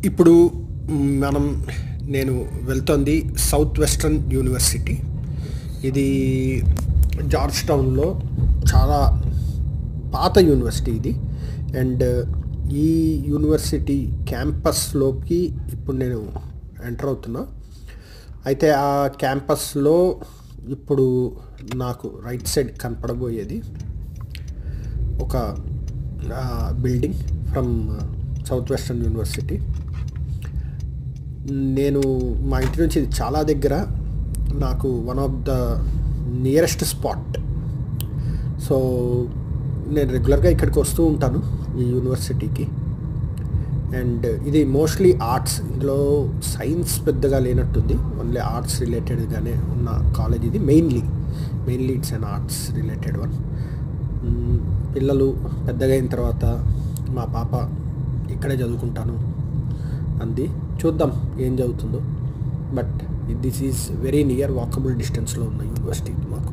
ఇప్పుడు మనం నేను వెళ్తోంది సౌత్ వెస్ట్రన్ యూనివర్సిటీ. ఇది జార్జ్ టౌన్లో చాలా పాత యూనివర్సిటీ ఇది. అండ్ ఈ యూనివర్సిటీ క్యాంపస్లోకి ఇప్పుడు నేను ఎంటర్ అవుతున్నా. అయితే ఆ క్యాంపస్లో ఇప్పుడు నాకు రైట్ సైడ్ కనపడబోయేది ఒక building from south western university. నేను మా ఇంటి నుంచి ఇది చాలా దగ్గర, నాకు one of the nearest spot. So నేను రెగ్యులర్గా ఇక్కడికి వస్తూ ఉంటాను ఈ యూనివర్సిటీకి. అండ్ ఇది మోస్ట్లీ ఆర్ట్స్, ఇందులో సైన్స్ పెద్దగా లేనట్టుంది, ఓన్లీ ఆర్ట్స్ రిలేటెడ్గానే ఉన్న కాలేజ్ ఇది. Mainly it's an arts related one. పిల్లలు పెద్దగా అయిన తర్వాత మా పాప ఇక్కడే చదువుకుంటాను అంది. చూద్దాం ఏం చదువుతుందో. But this is very near walkable డిస్టెన్స్లో ఉన్న యూనివర్సిటీ మాకు.